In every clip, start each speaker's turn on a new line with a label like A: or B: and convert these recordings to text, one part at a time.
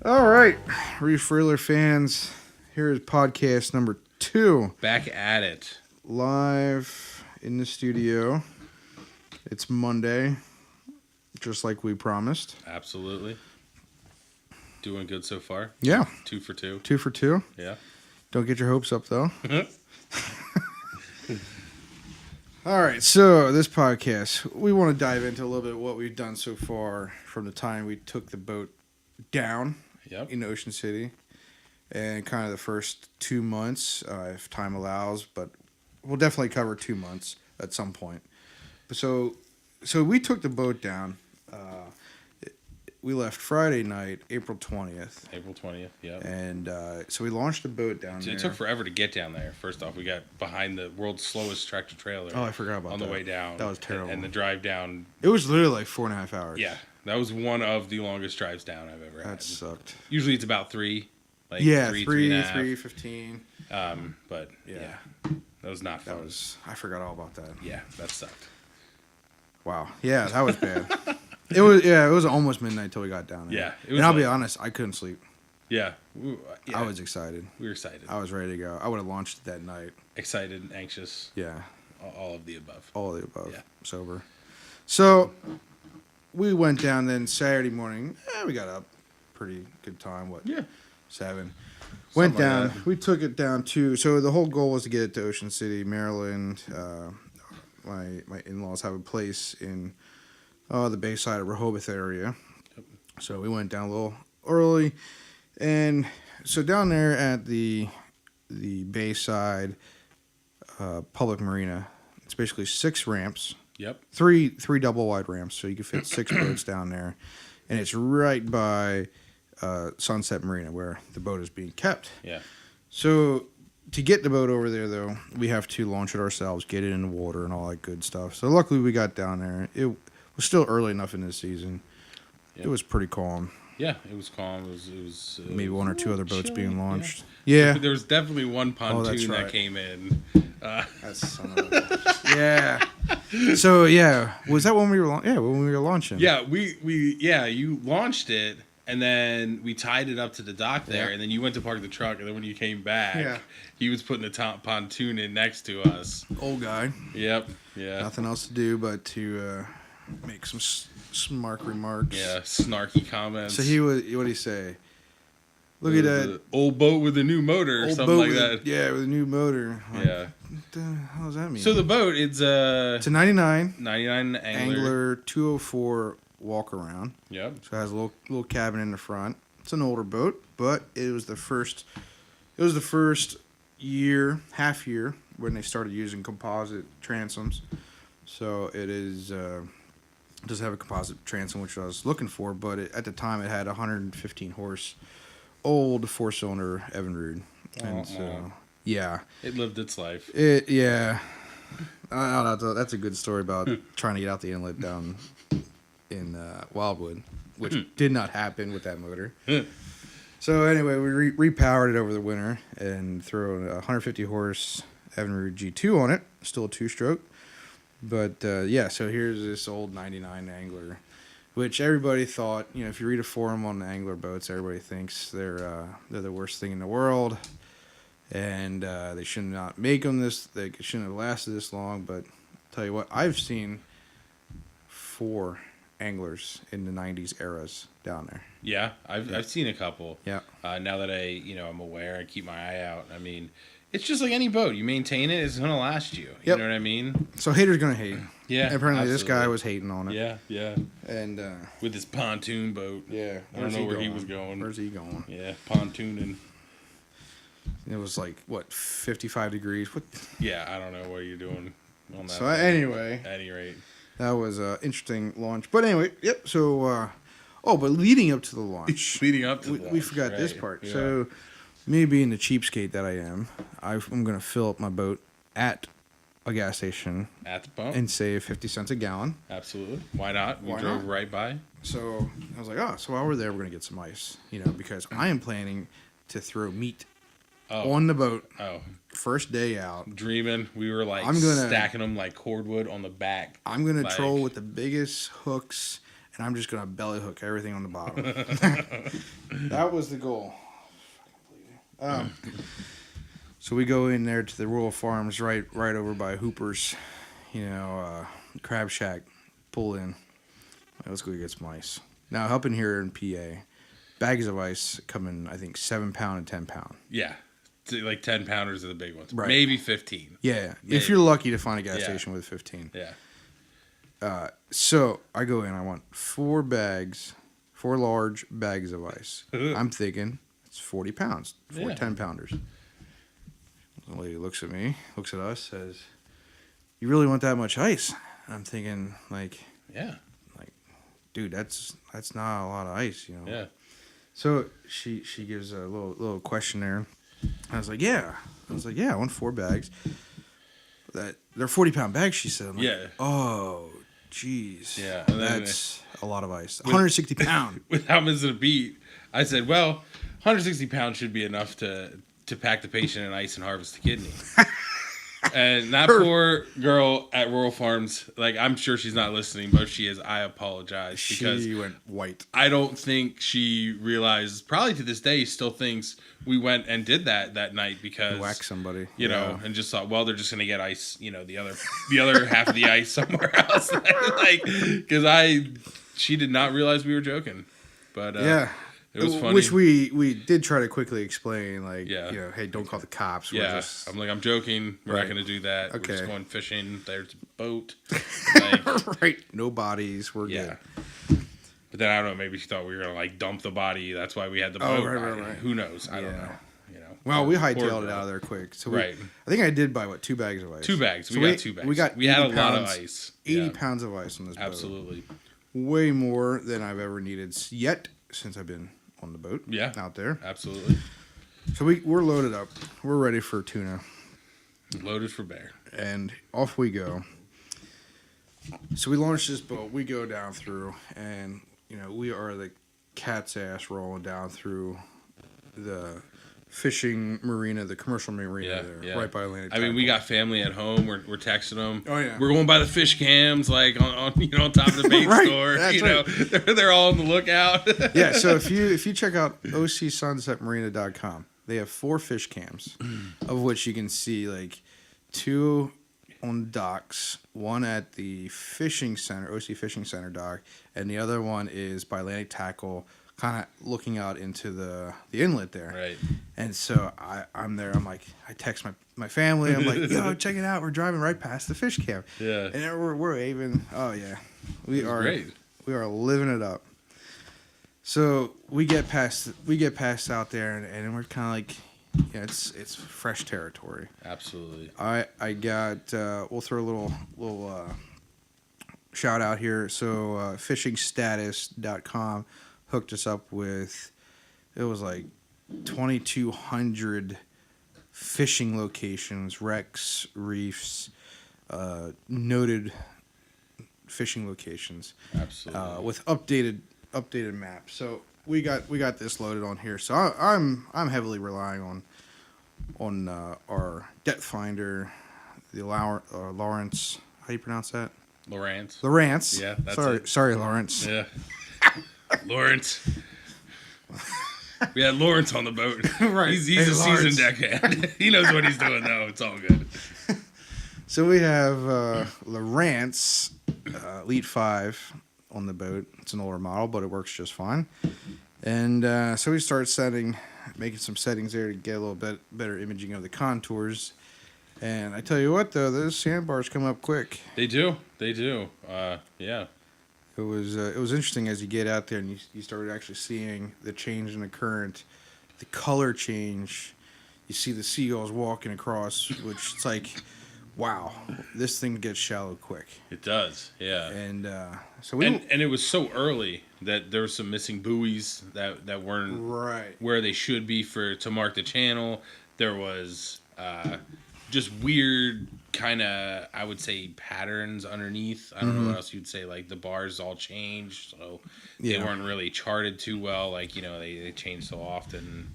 A: All right, Reef Reeler fans, here is podcast number 2.
B: Back at it.
A: Live in the studio. It's Monday, just like we promised.
B: Absolutely. Doing good so far.
A: Yeah.
B: 2 for 2.
A: 2 for 2.
B: Yeah.
A: Don't get your hopes up, though. All right, so this podcast, we want to dive into a little bit of what we've done so far from the time we took the boat down in Ocean City and kind of the first 2 months, if time allows, but we'll definitely cover 2 months at some point. So we took the boat down. We left Friday night, April 20th.
B: April 20th, yeah.
A: And so we launched the boat down there.
B: It took forever to get down there. First off, we got behind the world's slowest tractor trailer.
A: Oh, I forgot about that.
B: On the way down.
A: That was terrible.
B: And the drive down.
A: It was literally like 4.5 hours.
B: Yeah. That was one of the longest drives down I've ever had.
A: That sucked.
B: Usually it's about 3. Like
A: yeah,
B: 3,
A: 3:15.
B: But yeah. That was not fun.
A: I forgot all about that.
B: Yeah, that sucked.
A: Wow. Yeah, that was bad. It was almost midnight till we got down there.
B: Yeah.
A: And I'll be honest, I couldn't sleep.
B: Yeah.
A: I was excited.
B: We were excited.
A: I was ready to go. I would have launched that night.
B: Excited, anxious.
A: Yeah.
B: All of the above.
A: All of the above.
B: Yeah.
A: Sober. So we went down then Saturday morning. We got up. Pretty good time. What?
B: Yeah.
A: 7. Went down.
B: Like
A: we took it down to. So the whole goal was to get it to Ocean City, Maryland. My in-laws have a place in the Bayside of Rehoboth area.
B: Yep.
A: So we went down a little early. And so down there at the Bayside public marina, it's basically 6 ramps.
B: Yep.
A: Three double wide ramps, so you can fit 6 boats down there. And it's right by Sunset Marina where the boat is being kept.
B: Yeah.
A: So to get the boat over there, though, we have to launch it ourselves, get it in the water and all that good stuff. So luckily we got down there. It was still early enough in this season. Yep. It was pretty calm.
B: Yeah, it was calm. It was
A: maybe 1 or 2 other boats
B: chilly.
A: being launched. Yeah.
B: There was definitely one pontoon
A: right.
B: that came in.
A: That's son of a... Yeah. So yeah, was that when we were when we were launching?
B: Yeah, you launched it and then we tied it up to the dock there and then you went to park the truck and then when you came back, he was putting the pontoon in next to us.
A: Old guy.
B: Yep. Yeah.
A: Nothing else to do but to make some smart remarks.
B: Yeah, snarky comments.
A: So what did he say? Look at that
B: old boat with a new motor or something like that.
A: Yeah, with a new motor. Like,
B: yeah.
A: What the hell does that mean?
B: So the boat, it's
A: a 99
B: angler
A: 204 walk around.
B: Yep.
A: So it has a little cabin in the front. It's an older boat, but it was the first half year when they started using composite transoms. So it is does have a composite transom, which I was looking for, but at the time it had 115 horse old 4-cylinder Evinrude. And so yeah,
B: it lived its life.
A: I don't know, that's a good story about trying to get out the inlet down in Wildwood, which did not happen with that motor. So anyway, we repowered it over the winter and threw a 150 horse Evinrude G2 on it, still a 2-stroke. But so here's this old 99 angler, which everybody thought, if you read a forum on the angler boats, everybody thinks they're the worst thing in the world, and they should not make them they shouldn't have lasted this long. But I'll tell you what, I've seen 4 anglers in the 90s eras down there.
B: Yeah, I've seen a couple.
A: Yeah.
B: Now that I'm aware, I keep my eye out. I mean, it's just like any boat. You maintain it, it's going to last you. You know what I mean?
A: So haters going to hate.
B: Yeah,
A: apparently
B: absolutely.
A: This guy was hating on it.
B: Yeah.
A: And
B: with his pontoon boat.
A: Yeah.
B: I don't know where he was going.
A: Where's he going?
B: Yeah, pontooning.
A: It was like, 55 degrees? What?
B: Yeah, I don't know what you're doing on that.
A: So anyway.
B: At any rate.
A: That was an interesting launch. But anyway, yep. So, but leading up to the launch. We forgot this part. Yeah. So, me being the cheapskate that I am, I'm going to fill up my boat at a gas station.
B: At the pump.
A: And save 50 cents a gallon.
B: Absolutely. Why not? We drove right by.
A: So, I was like, so while we're there, we're going to get some ice. Because I am planning to throw meat on the boat.
B: Oh.
A: First day out.
B: Dreaming. We were stacking them like cordwood on the back.
A: I'm going to troll with the biggest hooks and I'm just gonna belly hook everything on the bottom. That was the goal. So we go in there to the Rural Farms, right over by Hooper's, Crab Shack. Pull in. Let's go get some ice. Now, helping here in PA, bags of ice come in, I think, 7-pound and 10-pound.
B: Yeah. Like 10 pounders are the big ones.
A: Right.
B: Maybe 15.
A: Yeah. Maybe. If you're lucky to find a gas station with 15.
B: Yeah.
A: So I go in. I want 4 large bags of ice. I'm thinking it's 40 pounds, 10-pounders. The lady looks at me, looks at us, says, "You really want that much ice?" And I'm thinking, dude, that's not a lot of ice,
B: Yeah.
A: So she gives a little questionnaire. I was like, yeah. I want 4 bags. They're 40-pound bags, she said. I'm like, oh, jeez.
B: Yeah.
A: That's a lot of ice. 160 pound.
B: With how missing a beat, I said, well, 160 pounds should be enough to pack the patient in ice and harvest the kidney. And that poor girl at Rural Farms, like, I'm sure she's not listening, but if she is, I apologize. Because
A: she went white.
B: I don't think she realized, probably to this day, still thinks we went and did that night because...
A: Whack somebody.
B: And just thought, well, they're just going to get ice, the other half of the ice somewhere else. Because she did not realize we were joking. But,
A: yeah.
B: It was funny.
A: Which we did try to quickly explain, hey, don't call the cops.
B: Yeah, I'm joking. We're not going to do that.
A: Okay.
B: We're just going fishing. There's a boat.
A: Right. No bodies. We're good.
B: But then, I don't know, maybe she thought we were going to, dump the body. That's why we had the boat.
A: Right.
B: Who knows? I don't know.
A: Well, we hightailed it out of there quick. So I think I did buy, 2 bags of ice?
B: 2 bags.
A: So
B: we got 2 bags. We had a lot of ice.
A: 80 pounds of ice on this boat.
B: Absolutely.
A: Way more than I've ever needed yet since I've been on the boat out there.
B: Absolutely.
A: So we're loaded up. We're ready for tuna.
B: Loaded for bear.
A: And off we go. So we launch this boat. We go down through, and, we are the cat's ass rolling down through the fishing marina, the commercial marina right by Atlantic.
B: I mean, we got family at home. We're texting them.
A: Oh yeah,
B: we're going by the fish cams, like on top of the bait store. Right. They're all on the lookout.
A: Yeah. So if you check out OCSunsetMarina.com, they have 4 fish cams, of which you can see 2 on docks, 1 at the fishing center, OC Fishing Center dock, and the other one is by Atlantic Tackle, kind of looking out into the inlet there.
B: Right.
A: And so I'm there. I'm like, I text my family. I'm like, yo, check it out. We're driving right past the fish camp.
B: Yeah.
A: And we're waving. Oh yeah, we are
B: great.
A: We are living it up. So we get past out there, and we're kind of it's fresh territory.
B: Absolutely.
A: I got we'll throw a little shout out here. So fishingstatus.com hooked us up with, it was 2,200 fishing locations, wrecks, reefs, noted fishing locations.
B: Absolutely.
A: With updated maps. So we got this loaded on here. So I'm heavily relying on our depth finder, the Lawrence. How do you pronounce that?
B: Lawrence. Yeah. That's
A: sorry, Lawrence.
B: Yeah. Lawrence. We had Lawrence on the boat.
A: Right.
B: He's a seasoned deckhand. He knows what he's doing, though. It's all good.
A: So we have Lawrence Elite 5 on the boat. It's an older model, but it works just fine. And so we start making some settings there to get a little bit better imaging of the contours. And I tell you what, though, those sandbars come up quick.
B: They do. Yeah.
A: It was interesting as you get out there and you started actually seeing the change in the current, the color change. You see the seagulls walking across, which it's like, wow, this thing gets shallow quick.
B: It does, yeah.
A: And so
B: and it was so early that there were some missing buoys that weren't where they should be to mark the channel. There was just weird kind of, I would say, patterns underneath. I don't know what else you'd say. Like the bars all changed, so they weren't really charted too well. They change so often.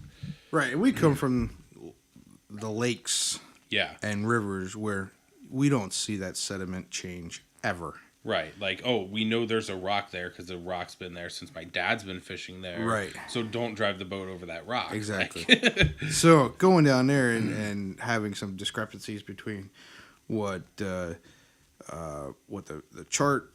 A: Right, and we come from the lakes, and rivers where we don't see that sediment change ever.
B: Right. Like, oh, we know there's a rock there because the rock's been there since my dad's been fishing there.
A: Right.
B: So don't drive the boat over that rock.
A: Exactly.
B: Like,
A: So going down there and having some discrepancies between what the chart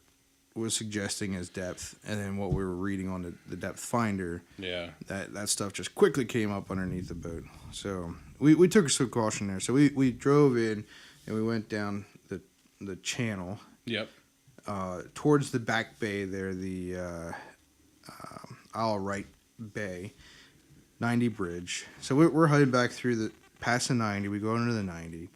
A: was suggesting as depth and then what we were reading on the depth finder.
B: Yeah.
A: That stuff just quickly came up underneath the boat. So we took some caution there. So we drove in and we went down the channel.
B: Yep.
A: Towards the back bay there, the Isle Wright Bay, 90 bridge. So we're heading back through past the 90. We go under the 90.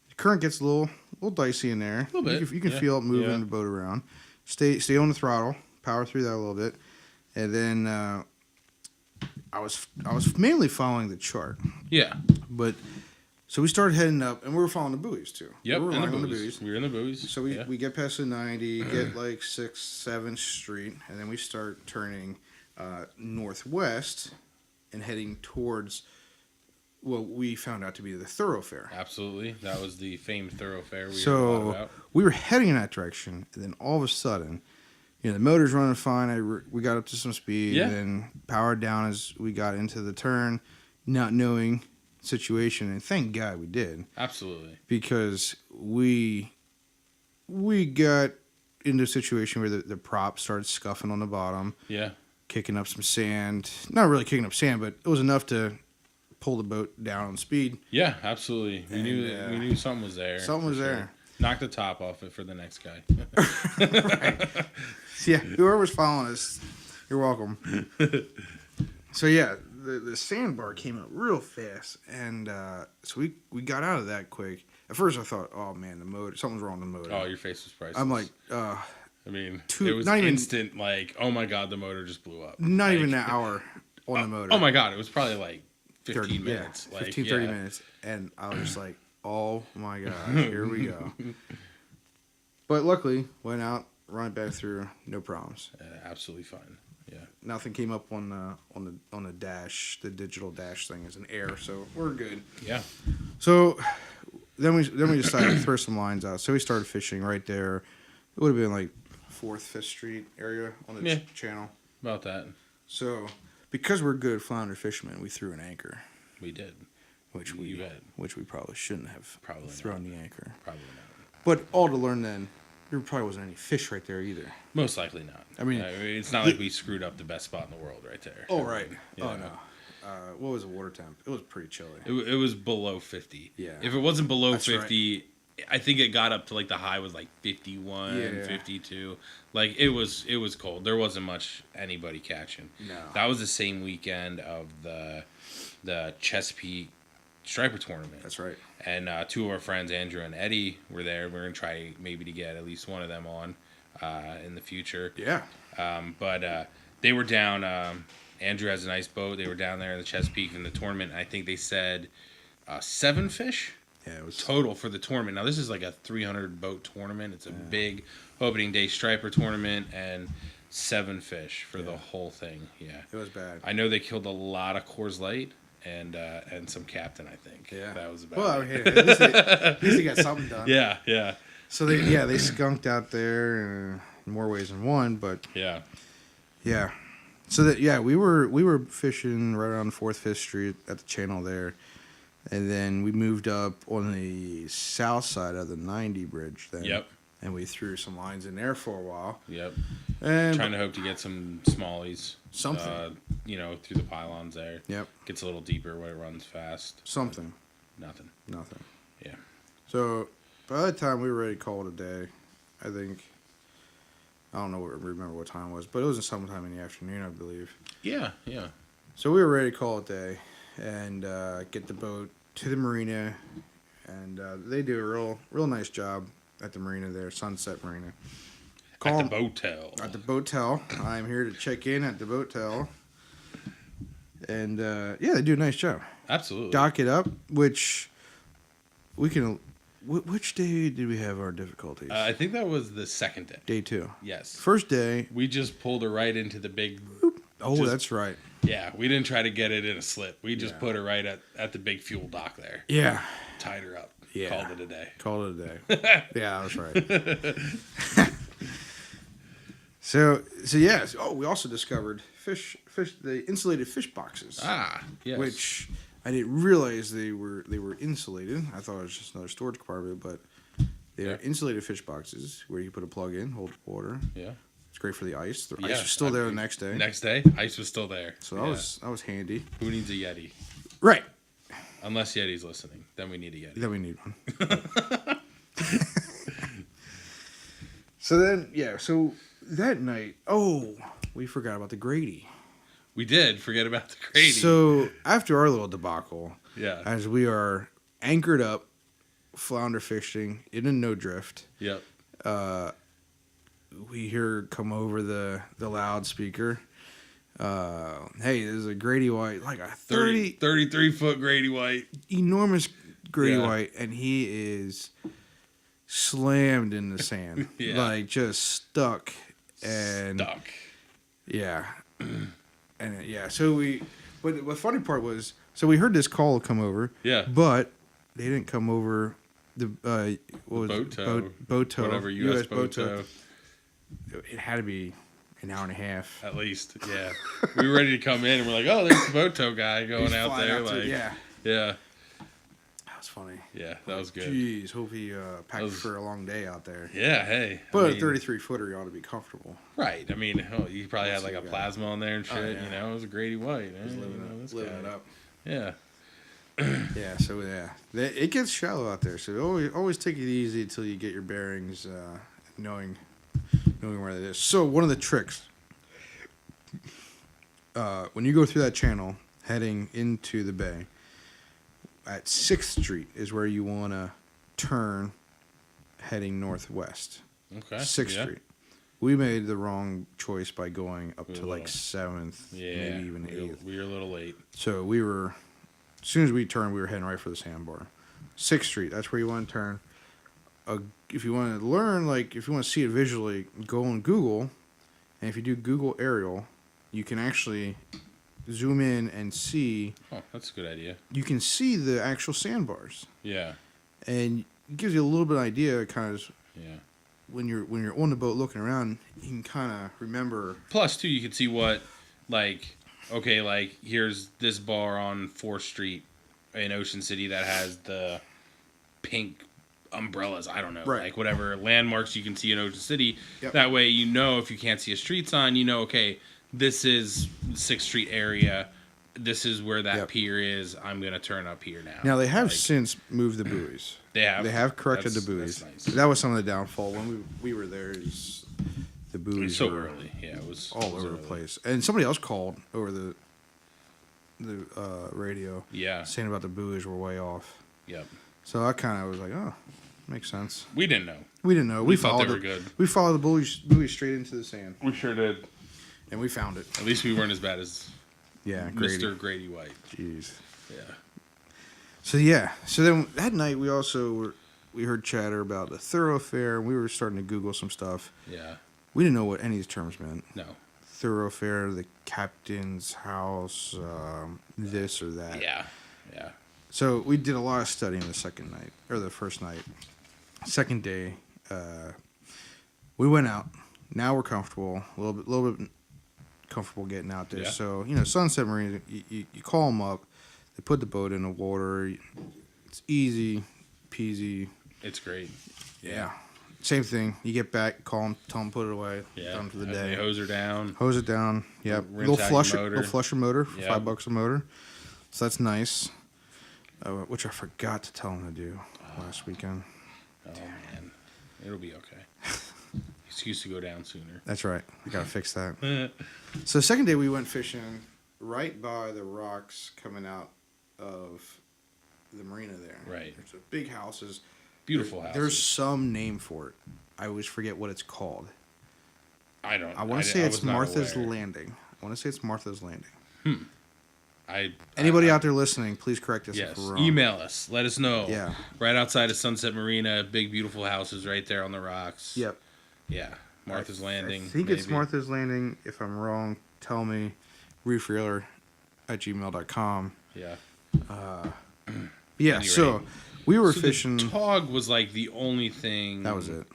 A: The current gets a little dicey in there.
B: A little bit.
A: You can feel it moving the boat around. Stay on the throttle. Power through that a little bit, and then I was mainly following the chart.
B: Yeah.
A: But so we started heading up, and we were following the buoys too.
B: Yep.
A: We were
B: and
A: on
B: the buoys. We were in the buoys.
A: So we get past the 90, get like 6th, 7th Street, and then we start turning northwest and heading towards what we found out to be the thoroughfare.
B: Absolutely. That was the famed thoroughfare we
A: So
B: were about.
A: we were heading in that direction, and then all of a sudden, the motor's running fine. We got up to some speed, and powered down as we got into the turn, not knowing situation, and thank God we did.
B: Absolutely.
A: Because we got into a situation where the prop started scuffing on the bottom.
B: Yeah.
A: Kicking up some sand. Not really kicking up sand, but it was enough to pull the boat down on speed.
B: Yeah, absolutely. We knew something was there.
A: Something was there.
B: Knock the top off it for the next guy.
A: Right. Yeah, whoever's following us, you're welcome. So yeah, the sandbar came up real fast, and so we got out of that quick. At first I thought, oh man, the motor, something's wrong with the motor.
B: Oh, your face was priceless.
A: I'm like,
B: I mean, it was instant, like, oh my God, the motor just blew up.
A: Not
B: like,
A: even an hour on the motor.
B: Oh my God, it was probably like 15
A: 30
B: minutes.
A: Yeah,
B: like,
A: 15, 30 minutes. And I was just like, oh my God, here we go. But luckily, went out, run it back through, no problems.
B: Absolutely fine. Yeah.
A: Nothing came up on the dash, the digital dash thing as an error, so we're good.
B: Yeah.
A: So then we decided to throw some lines out. So we started fishing right there. It would have been like 4th, 5th Street area on the channel.
B: About that.
A: So because we're good flounder fishermen, we threw an anchor.
B: We did.
A: Which we probably shouldn't have thrown the anchor.
B: Probably not.
A: But all to learn then, there probably wasn't any fish right there either.
B: Most likely not. I mean it's not like we screwed up the best spot in the world right there.
A: Oh, right. Oh, no. What was the water temp? It was pretty chilly.
B: It was below 50.
A: Yeah.
B: If it wasn't below
A: That's
B: 50, right. I think it got up to like the high was like 51, 52. Like it was cold. There wasn't much anybody catching.
A: No.
B: That was the same weekend of the Chesapeake Striper tournament.
A: That's right.
B: And two of our friends, Andrew and Eddie, were there. We're gonna try maybe to get at least one of them on in the future.
A: Yeah.
B: But they were down. Andrew has a nice boat. They were down there in the Chesapeake in the tournament. And I think they said 7 fish.
A: Yeah, it was
B: total for the tournament. Now this is like a 300 boat tournament. It's a big opening day striper tournament, and 7 fish for the whole thing. Yeah,
A: it was bad.
B: I know they killed a lot of Coors Light and some Captain. I think.
A: Yeah,
B: that was about.
A: Well,
B: it.
A: At least they got something done.
B: Yeah.
A: So they skunked out there in more ways than one, but yeah. So we were fishing right around 4th, 5th Street at the channel there. And then we moved up on the south side of the 90 bridge then.
B: Yep.
A: And we threw some lines in there for a while.
B: Yep.
A: And
B: trying to hope to get some smallies.
A: Something.
B: Through the pylons there.
A: Yep.
B: Gets a little deeper when it runs fast.
A: Something.
B: Nothing. Yeah.
A: So by the time we were ready to call it a day, I think, I don't remember what time it was, but it was sometime in the afternoon, I believe.
B: Yeah.
A: So we were ready to call it a day and get the boat to the marina, and they do a real nice job at the marina there, Sunset Marina.
B: At the boatel.
A: At the boatel. I'm here to check in at the boatel. And they do a nice job.
B: Absolutely.
A: Dock it up, which we can. Which day did we have our difficulties?
B: I think that was the second day.
A: Day 2.
B: Yes.
A: First day,
B: we just pulled her right into the big.
A: Oh, that's right.
B: Yeah, we didn't try to get it in a slip. We just put her right at the big fuel dock there.
A: Yeah.
B: Tied her up.
A: Yeah.
B: Called it a day.
A: Yeah, that's right. So yeah. Oh, we also discovered the insulated fish boxes.
B: Yes.
A: Which I didn't realize they were insulated. I thought it was just another storage compartment, but they are insulated fish boxes where you put a plug in, hold water.
B: Yeah.
A: It's great for the ice. The ice was still there the next day.
B: Next day, ice was still there.
A: So that was handy.
B: Who needs a Yeti?
A: Right.
B: Unless Yeti's listening, then we need a Yeti.
A: Then we need one. So that night, we forgot about the Grady.
B: We did forget about the Grady.
A: So after our little debacle,
B: as
A: we are anchored up, flounder fishing in a no drift.
B: Yep.
A: We hear come over the loudspeaker. Hey, there's a Grady white, like a
B: 33-foot Grady white,
A: enormous Grady white, and he is slammed in the sand, like just stuck. Yeah, and So but the funny part was, so we heard this call come over.
B: Yeah,
A: but they didn't come over the boat tow,
B: whatever U.S. boat tow.
A: It had to be an hour and a half.
B: At least, yeah. We were ready to come in, and we're like, oh, there's the boat tow guy going out there.
A: Yeah.
B: That
A: was funny.
B: Yeah, that was good.
A: Jeez, hope he packed for a long day out there.
B: Yeah, hey.
A: But a 33-footer, you ought to be comfortable.
B: Right. I mean, he probably had like a plasma on there and shit. You know, it was a Grady white.
A: Just living it up.
B: Yeah.
A: Yeah, so it gets shallow out there. So always take it easy until you get your bearings, knowing where it is. So one of the tricks, when you go through that channel heading into the bay, at 6th Street is where you want to turn heading northwest.
B: Okay.
A: 6th Street. We made the wrong choice by going up to like 7th, maybe even 8th.
B: We were a little late.
A: So as soon as we turned, we were heading right for the sandbar. 6th Street, that's where you want to turn. If you want to learn, if you want to see it visually, go on Google. And if you do Google Aerial, you can actually zoom in and see.
B: Oh, that's a good idea.
A: You can see the actual sandbars.
B: Yeah.
A: And it gives you a little bit of idea, kind of.
B: Yeah.
A: When you're on the boat looking around, you can kind of remember.
B: Plus, too, you can see what, here's this bar on 4th Street in Ocean City that has the pink umbrellas. I don't know.
A: Right.
B: Whatever landmarks you can see in Ocean City.
A: Yep.
B: That way, if you can't see a street sign, okay, this is 6th Street area. This is where that pier is. I'm going to turn up here now.
A: Now, they have since moved the buoys.
B: They have
A: corrected the buoys.
B: That's nice.
A: That was some of the downfall when we were there. Is the buoys
B: so early? Yeah, it was
A: all over the place. And somebody else called over the radio.
B: Yeah,
A: saying about the buoys were way off.
B: Yep.
A: So I kind of was like, oh, makes sense.
B: We didn't know.
A: We
B: thought they were good.
A: We followed the buoys straight into the sand.
B: We sure did.
A: And we found it.
B: At least we weren't as bad as
A: Grady.
B: Mr. Grady White.
A: Jeez.
B: Yeah.
A: So then that night we heard chatter about the thoroughfare. We were starting to Google some stuff.
B: Yeah.
A: We didn't know what any of these terms meant.
B: No.
A: Thoroughfare, the captain's house, this or that.
B: Yeah.
A: So we did a lot of studying the first night. Second day, we went out. Now we're comfortable, a little bit comfortable getting out there.
B: Yeah.
A: So Sunset Marine, you call them up, they put the boat in the water. It's easy peasy.
B: It's great.
A: Yeah. Same thing. You get back, call them, tell them put it away.
B: Yeah.
A: Done for the day.
B: Hose her down.
A: Hose it down. Yep. Little flusher motor for $5 a motor. So that's nice. Which I forgot to tell them to do last weekend.
B: Oh, man. It'll be okay. Excuse to go down sooner.
A: That's right. I got to fix that. So the second day we went fishing right by the rocks coming out of the marina there.
B: Right.
A: There's a big houses.
B: Beautiful houses.
A: There's some name for it. I always forget what it's called.
B: I don't.
A: I want to say it's Martha's Landing. Anybody out there listening, please correct us if we're wrong.
B: Email us. Let us know.
A: Yeah.
B: Right outside of Sunset Marina, big beautiful houses right there on the rocks.
A: Yep.
B: Yeah. Martha's Landing.
A: I think it's Martha's Landing. If I'm wrong, tell me. reefreeler@gmail.com.
B: Yeah.
A: Yeah. So we were fishing.
B: The tog was like the only thing.
A: That was it.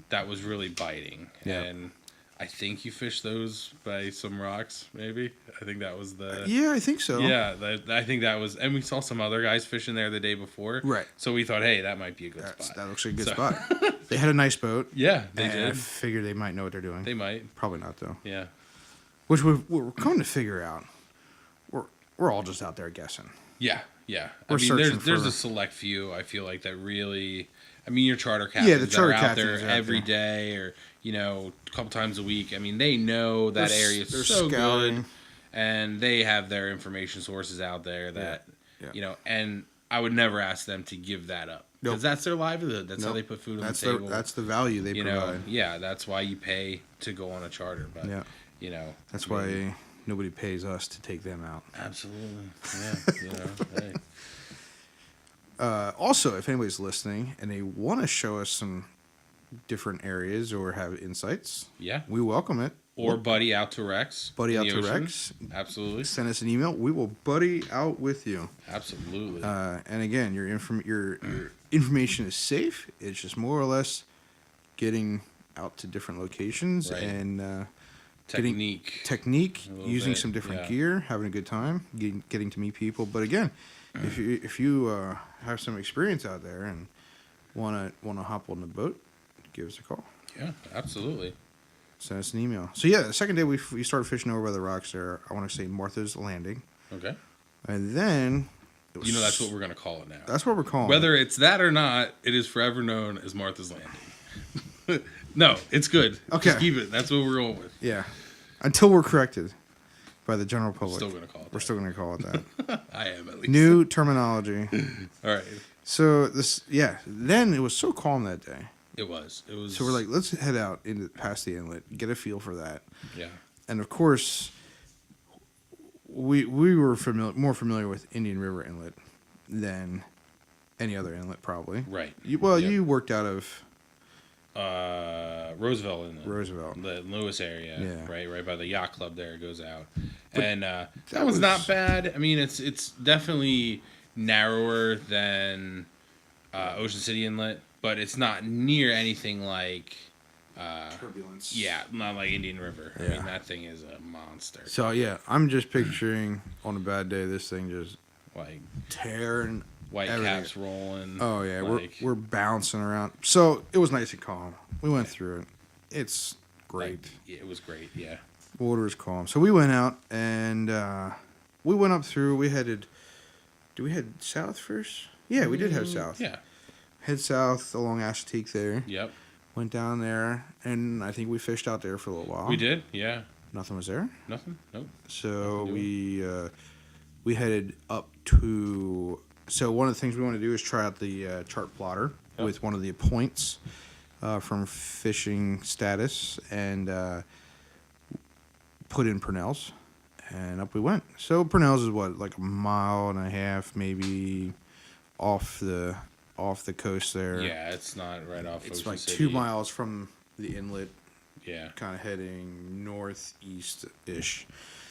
B: That was really biting.
A: Yeah.
B: And I think you fished those by some rocks, maybe. I think that was the...
A: Yeah, I think so.
B: Yeah, I think that was... And we saw some other guys fishing there the day before.
A: Right.
B: So we thought, hey, that might be a good spot.
A: That looks like a good spot. They had a nice boat.
B: Yeah, they did.
A: I figured they might know what they're doing.
B: They might.
A: Probably not, though.
B: Yeah.
A: Which we're coming to figure out. We're all just out there guessing.
B: Yeah, yeah.
A: We're
B: there's a select few, I feel like, that really... I mean, your charter captains
A: the charter
B: that are out there
A: captains
B: every day or, a couple times a week. I mean, they know that area is so
A: scouting.
B: good. And they have their information sources out there that, and I would never ask them to give that up. Because that's their livelihood. That's how they put food on the table.
A: That's the value they provide.
B: Yeah, that's why you pay to go on a charter. But,
A: That's why nobody pays us to take them out.
B: Absolutely. Yeah, hey.
A: Also, if anybody's listening and they want to show us some different areas or have insights, we welcome it.
B: Or buddy out to Rex.
A: Buddy out to Rex.
B: Absolutely.
A: Send us an email. We will buddy out with you.
B: Absolutely.
A: And again, your information is safe. It's just more or less getting out to different locations and technique, using some different gear, having a good time, getting to meet people. But again, if you have some experience out there and wanna hop on the boat, give us a call.
B: Yeah, absolutely.
A: Send us an email. So yeah, the second day we started fishing over by the rocks there. I want to say Martha's Landing.
B: Okay.
A: And then
B: that's what we're gonna call it now.
A: That's what we're calling
B: Whether it's that or not, it is forever known as Martha's Landing. No, it's good.
A: Okay.
B: Just keep it. That's what we're going with.
A: Yeah. Until we're corrected by the general public.
B: We're still gonna call it
A: that.
B: I am at least.
A: New terminology.
B: All right.
A: So then it was so calm that day.
B: It was.
A: So we're like, let's head out past the inlet, get a feel for that.
B: Yeah.
A: And of course, we were more familiar with Indian River Inlet than any other inlet, probably.
B: Right.
A: You worked out of
B: Roosevelt Inlet.
A: Roosevelt.
B: The Lewis area.
A: Yeah.
B: Right by the yacht club there it goes out.
A: But
B: and that was not bad. I mean, it's definitely narrower than Ocean City Inlet, but it's not near anything like
A: turbulence.
B: Yeah, not like Indian River.
A: Yeah.
B: I mean, that thing is a monster.
A: So yeah, I'm just picturing on a bad day this thing just
B: like
A: tearing
B: white
A: everything.
B: caps rolling.
A: Oh yeah, we're bouncing around. So it was nice and calm. We went through it. It's great.
B: It was great. Yeah.
A: Water is calm. So we went out and we went up through. We headed. Did we head south first? Yeah, we did head south.
B: Yeah.
A: Head south along Assateague there.
B: Yep.
A: Went down there, and I think we fished out there for a little while.
B: We did, yeah.
A: Nothing was there?
B: Nothing? Nope.
A: So we headed up to... So one of the things we want to do is try out the chart plotter with one of the points from Fishing Status and put in Purnell's, and up we went. So Purnell's is what, like a mile and a half maybe off the coast there.
B: Yeah, it's not right off
A: It's
B: Ocean
A: like
B: City.
A: 2 miles from the inlet.
B: Yeah.
A: Kind of heading northeast-ish.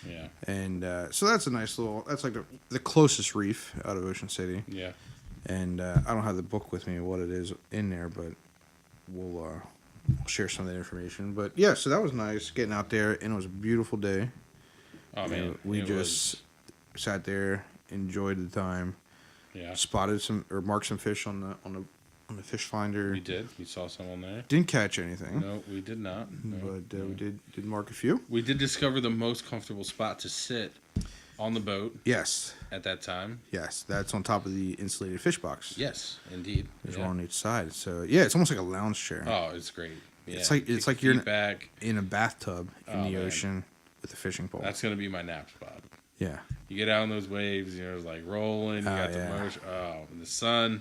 B: Yeah.
A: And so that's a nice little... That's like the closest reef out of Ocean City.
B: Yeah.
A: And I don't have the book with me what it is in there, but we'll share some of that information. But yeah, so that was nice getting out there, and it was a beautiful day.
B: Oh, man.
A: We just sat there, enjoyed the time.
B: Yeah.
A: Spotted marked some fish on the fish finder.
B: We did. We saw some on there.
A: Didn't catch anything.
B: No, we did not. No,
A: but we did mark a few.
B: We did discover the most comfortable spot to sit on the boat.
A: Yes.
B: At that time.
A: Yes, that's on top of the insulated fish box.
B: Yes, indeed.
A: There's one on each side. So yeah, it's almost like a lounge chair.
B: Oh, it's great. Yeah.
A: It's like you're
B: back
A: in a bathtub in the ocean with a fishing pole.
B: That's gonna be my nap spot.
A: Yeah.
B: You get out on those waves, it's like rolling. You got the motion. Oh, and the sun.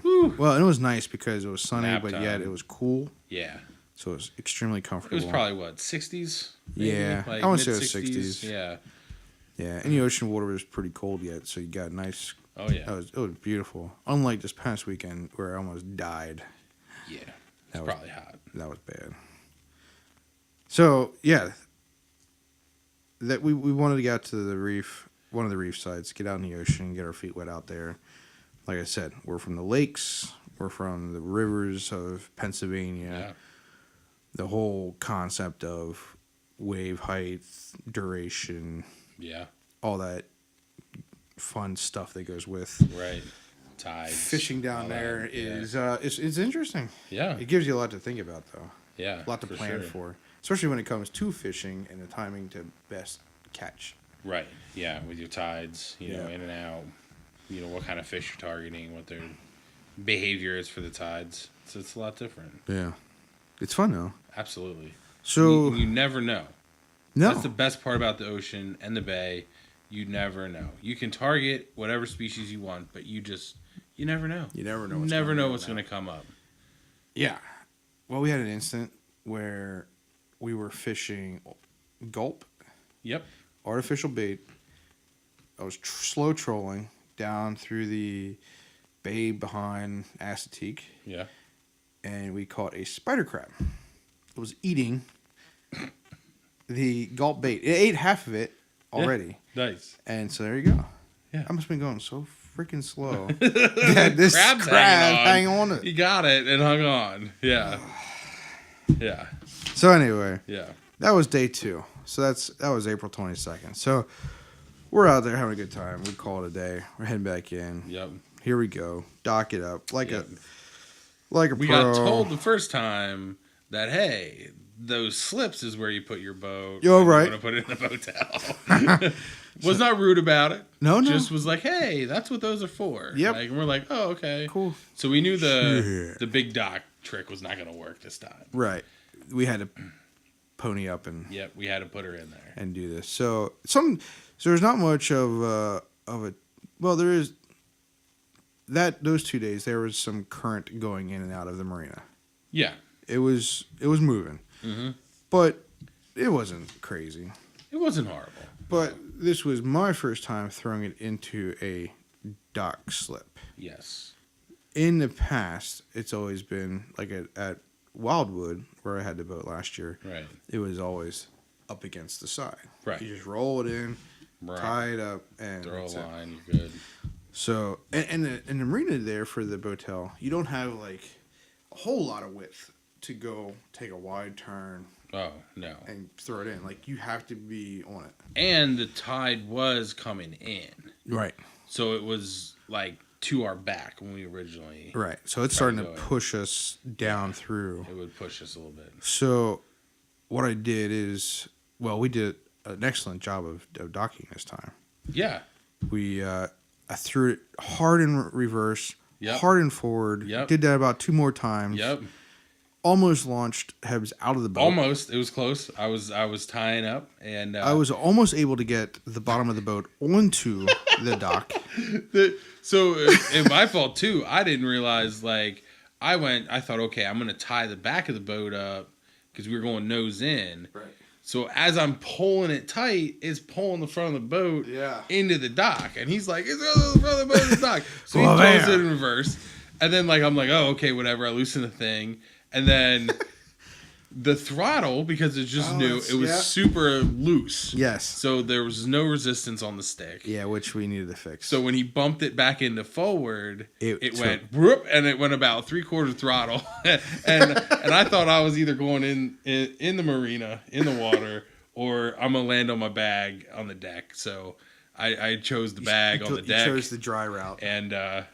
A: Whew. Well, and it was nice because it was sunny,
B: Nap
A: but
B: time.
A: yet it was cool.
B: Yeah.
A: So it was extremely comfortable.
B: It was probably 60s.
A: Maybe? Yeah,
B: like
A: I want to say it was 60s.
B: Yeah.
A: Yeah, and the ocean water was pretty cold yet, so you got nice.
B: Oh yeah.
A: It was beautiful. Unlike this past weekend where I almost died.
B: Yeah. It's probably hot.
A: That was bad. So yeah. That we wanted to get out to the reef, one of the reef sites, get out in the ocean, get our feet wet out there. Like I said, we're from the lakes, we're from the rivers of Pennsylvania.
B: Yeah.
A: the whole concept of wave height, duration, all that fun stuff that goes with
B: tides.
A: Fishing down there is it's interesting. Yeah, it gives you a lot to think about, though.
B: Yeah,
A: a lot to plan for, especially when it comes to fishing and the timing to best catch.
B: Right. Yeah, with your tides, you know, in and out. You know what kind of fish you're targeting, what their behavior is for the tides. So it's a lot different.
A: Yeah, it's fun though.
B: Absolutely.
A: So
B: you never know.
A: No,
B: that's the best part about the ocean and the bay. You never know. You can target whatever species you want, but you never know.
A: You never know.
B: What's going to come up.
A: Yeah. Well, we had an incident where we were fishing gulp.
B: Yep.
A: Artificial bait. I was slow trolling down through the bay behind Assateague.
B: Yeah.
A: And we caught a spider crab. It was eating the gulp bait. It ate half of it already.
B: Yeah, nice.
A: And so there you go.
B: Yeah.
A: I must have been going so freaking slow. That this crab hang on it.
B: He got it and hung on. Yeah. Yeah.
A: So anyway.
B: Yeah.
A: That was day 2. So that was April 22nd. So we're out there having a good time. We call it a day. We're heading back in.
B: Yep.
A: Here we go. Dock it up like a
B: We got told the first time that, hey, those slips is where you put your boat.
A: You're right.
B: You want to put it in a motel. Was not rude about it.
A: No.
B: Just was like, hey, that's what those are for.
A: Yep.
B: Like, and we're like, oh, okay.
A: Cool.
B: So we knew the big dock trick was not going to work this time.
A: Right. We had to pony up and...
B: Yep, we had to put her in there.
A: And do this. So there's not much of a... Well, there is... Those 2 days, there was some current going in and out of the marina.
B: Yeah.
A: It was moving. Mm-hmm. But it wasn't crazy.
B: It wasn't horrible.
A: But this was my first time throwing it into a dock slip.
B: Yes.
A: In the past, it's always been like at Wildwood, where I had the boat last year. Right. It was always up against the side. Right. You just roll it in, tie it up, and
B: throw a line. You're good.
A: So, and the marina there for the boatel, you don't have like a whole lot of width to go take a wide turn.
B: Oh, no.
A: And throw it in. Like, you have to be on it.
B: And the tide was coming in.
A: Right.
B: So it was like to our back when we originally...
A: Right. So it's starting to push us down through.
B: It would push us a little bit.
A: So what I did is, well, we did an excellent job of docking this time.
B: Yeah.
A: I threw it hard in reverse, hard in forward. Yep. Did that about 2 more times.
B: Yep.
A: Almost launched Hebs out of the boat.
B: Almost. It was close. I was tying up, and I
A: was almost able to get the bottom of the boat onto the dock.
B: So it's my fault too. I didn't realize. Like I thought, okay, I'm gonna tie the back of the boat up because we were going nose in. Right. So as I'm pulling it tight, it's pulling the front of the boat into the dock, and he's like, "It's the front of the boat in the dock." So he pulls it in reverse, and then I'm like, "Oh, okay, whatever." I loosen the thing. And then the throttle, because it's just new, it was super loose.
A: Yes.
B: So there was no resistance on the stick.
A: Yeah, which we needed to fix.
B: So when he bumped it back into forward, it went whoop, and it went about 3/4 throttle. and I thought I was either going in the marina, in the water, or I'm going to land on my bag on the deck. So I chose the bag on the deck.
A: You chose the dry route.
B: And, that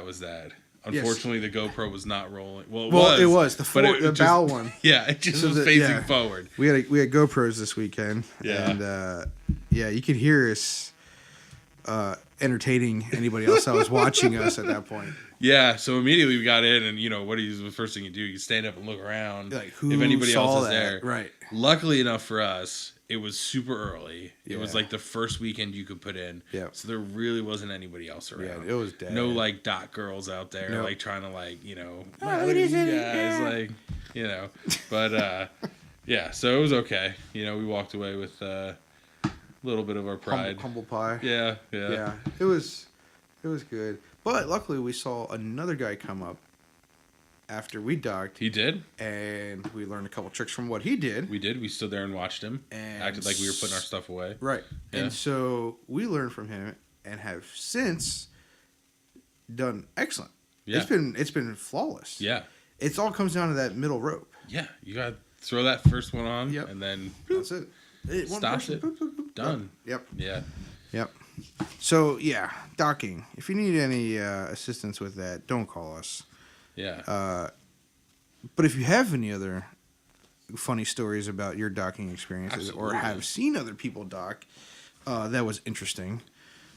B: was that. Unfortunately, the GoPro was not rolling. Well,
A: it was the bow one.
B: Yeah, it just was facing forward.
A: We had GoPros this weekend. Yeah, and you could hear us entertaining anybody else that was watching us at that point.
B: Yeah, so immediately we got in, and the first thing you do? You stand up and look around,
A: like, who
B: if anybody
A: saw
B: else is
A: that?
B: there.
A: Right.
B: Luckily enough for us, it was super early. It was like the first weekend you could put in.
A: Yeah.
B: So there really wasn't anybody else around.
A: Yeah, it was dead.
B: No dot girls out there like trying to
A: it is
B: But so it was okay. We walked away with a little bit of our pride.
A: Humble pie.
B: Yeah.
A: It was good. But luckily we saw another guy come up after we docked.
B: He did.
A: And we learned a couple tricks from what he did.
B: We did. We stood there and watched him. And acted like we were putting our stuff away.
A: Right. Yeah. And so we learned from him and have since done excellent. Yeah. It's been flawless.
B: Yeah.
A: It all comes down to that middle rope.
B: Yeah, you got to throw that first one on, and then
A: that's it.
B: Stops it. Done.
A: Yep.
B: Yeah.
A: Yep. So, yeah, docking. If you need any assistance with that, don't call us.
B: Yeah.
A: But if you have any other funny stories about your docking experiences or have seen other people dock that was interesting,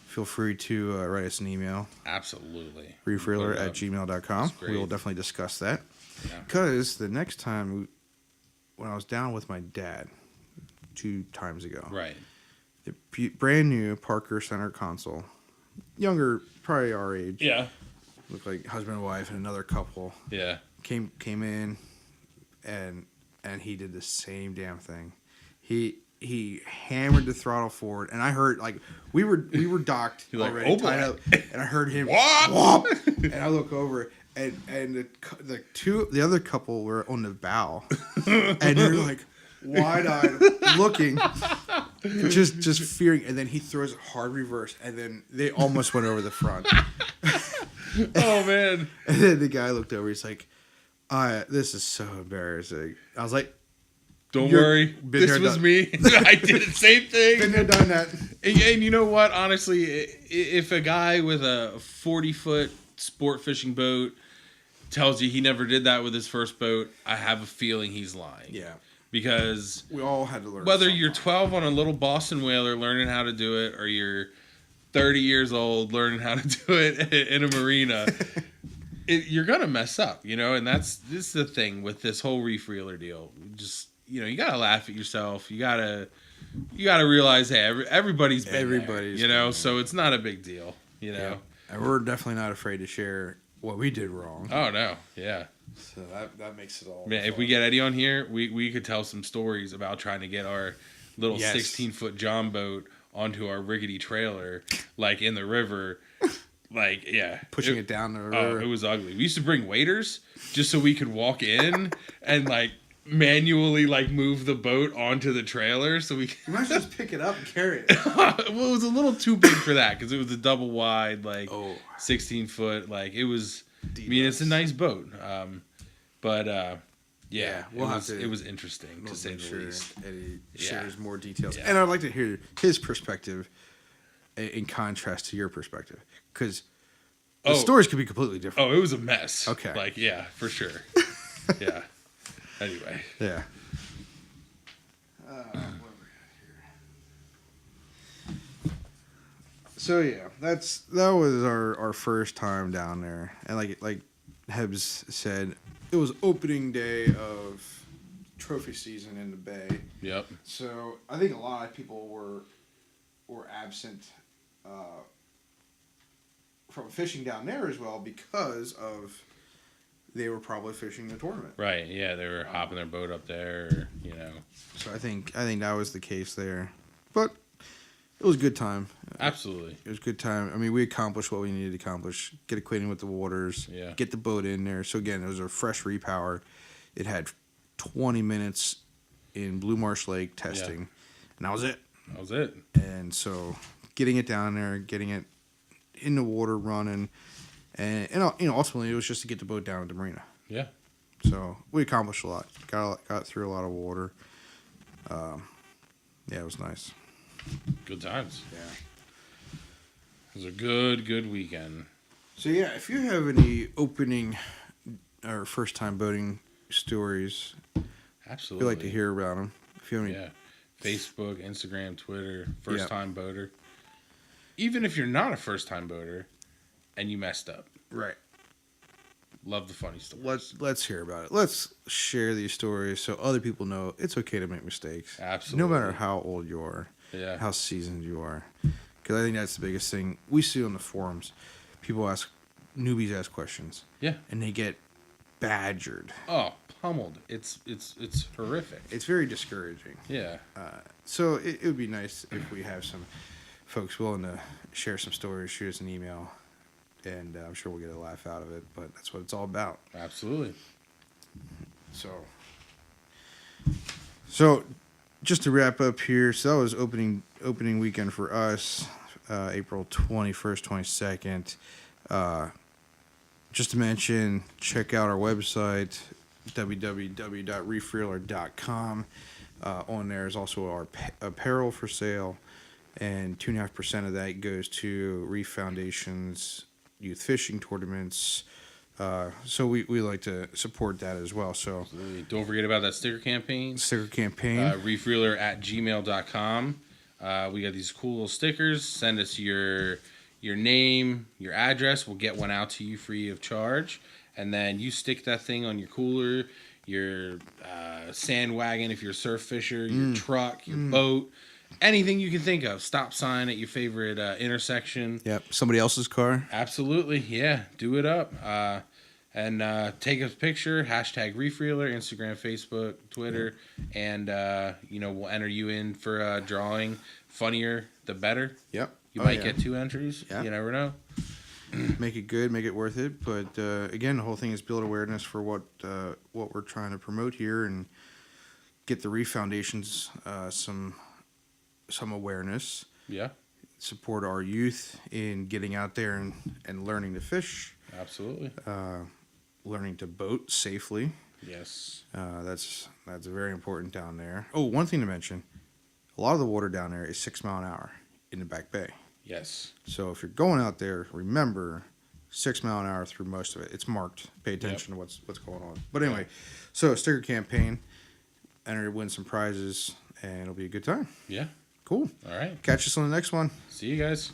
A: feel free to write us an email.
B: Absolutely.
A: reefreeler@gmail.com. We will definitely discuss that. Because the next time, when I was down with my dad 2 times ago.
B: Right.
A: The brand new Parker Center console. Younger, probably our age.
B: Yeah.
A: Looked like husband and wife and another couple.
B: Yeah.
A: Came in and he did the same damn thing. He hammered the throttle forward, and I heard like we were docked already, tied up, and I heard him whop, and I look over, and the other couple were on the bow, and they're like wide-eyed looking, just fearing, and then he throws a hard reverse, and then they almost went over the front.
B: Oh man!
A: And then the guy looked over. He's like, "This is so embarrassing." I was like,
B: "Don't worry, this was me. I did the same thing.
A: Been there, done that."
B: And you know what? Honestly, if a guy with a 40-foot sport fishing boat tells you he never did that with his first boat, I have a feeling he's lying.
A: Yeah.
B: Because
A: we all had to learn.
B: Whether you're 12 on a little Boston whaler learning how to do it, or you're 30 years old learning how to do it in a marina, you're gonna mess up, And this is the thing with this whole reef reeler deal. Just you gotta laugh at yourself. You gotta realize, hey, everybody's been there, so it's not a big deal,
A: Yeah. And we're definitely not afraid to share what we did wrong.
B: Oh no, yeah.
A: So that makes it all.
B: Man, if we get Eddie on here, we could tell some stories about trying to get our little 16-foot John boat onto our rickety trailer, like in the river, like
A: pushing it down the river.
B: Oh, it was ugly. We used to bring waiters just so we could walk in and like manually like move the boat onto the trailer so we could...
A: You might just pick it up and carry it.
B: Well, it was a little too big for that because it was a double wide, like 16-foot. Like it was. I mean, it's a nice boat, but it was interesting to say the least.
A: Eddie shares more details, and I'd like to hear his perspective in contrast to your perspective, because the stories could be completely different.
B: Oh, it was a mess.
A: Okay,
B: like for sure. Yeah. Anyway.
A: Yeah. So that was our first time down there, and like Hebs said, it was opening day of trophy season in the bay.
B: Yep.
A: So I think a lot of people were absent from fishing down there as well because of they were probably fishing the tournament.
B: Right. Yeah, they were hopping their boat up there.
A: So I think that was the case there, but. It was a good time.
B: Absolutely.
A: It was a good time. I mean, we accomplished what we needed to accomplish. Get acquainted with the waters.
B: Yeah.
A: Get the boat in there. So, again, it was a fresh repower. It had 20 minutes in Blue Marsh Lake testing. Yeah. And that was it.
B: That was it.
A: And so, getting it down there, getting it in the water, running. And ultimately, it was just to get the boat down at the marina.
B: Yeah.
A: So, we accomplished a lot. Got through a lot of water. It was nice.
B: Good times.
A: Yeah.
B: It was a good weekend.
A: So, if you have any opening or first-time boating stories,
B: absolutely,
A: we'd like to hear about them. If you have any...
B: Facebook, Instagram, Twitter, first-time boater. Even if you're not a first-time boater and you messed up.
A: Right.
B: Love the funny stories.
A: Let's hear about it. Let's share these stories so other people know it's okay to make mistakes.
B: Absolutely.
A: No matter how old you are.
B: Yeah.
A: How seasoned you are. Because I think that's the biggest thing. We see on the forums, newbies ask questions.
B: Yeah.
A: And they get badgered.
B: Oh, pummeled. It's horrific.
A: It's very discouraging.
B: Yeah.
A: So it would be nice if we have some folks willing to share some stories, shoot us an email, and I'm sure we'll get a laugh out of it, but that's what it's all about.
B: Absolutely.
A: So just to wrap up here, so that was opening weekend for us, April 21st, 22nd. just to mention, check out our website, www.reefreeler.com. On there is also our apparel for sale, and 2.5% of that goes to Reef Foundation's youth fishing tournaments. So we like to support that as well. So
B: don't forget about that sticker campaign. Reefreeler@gmail.com. We got these cool little stickers. Send us your name, your address. We'll get one out to you free of charge. And then you stick that thing on your cooler, your sand wagon if you're a surf fisher, your truck, your boat, anything you can think of. Stop sign at your favorite intersection.
A: Yep. Somebody else's car.
B: Absolutely. Yeah. Do it up. And take a picture, #ReefReeler, Instagram, Facebook, Twitter, and we'll enter you in for a drawing. Funnier, the better.
A: Yep.
B: You might get 2 entries. Yeah. You never know.
A: Make it good, make it worth it. But again, the whole thing is build awareness for what we're trying to promote here and get the Reef Foundations some awareness.
B: Yeah.
A: Support our youth in getting out there and learning to fish.
B: Absolutely.
A: Learning to boat safely.
B: Yes.
A: That's very important down there. Oh, one thing to mention, a lot of the water down there is 6 mile an hour in the back bay.
B: Yes.
A: So if you're going out there, remember 6 mile an hour through most of it. It's marked. Pay attention to what's going on. But anyway, so sticker campaign, enter to win some prizes, and it'll be a good time.
B: Yeah.
A: Cool.
B: All right.
A: Catch us on the next one.
B: See you guys.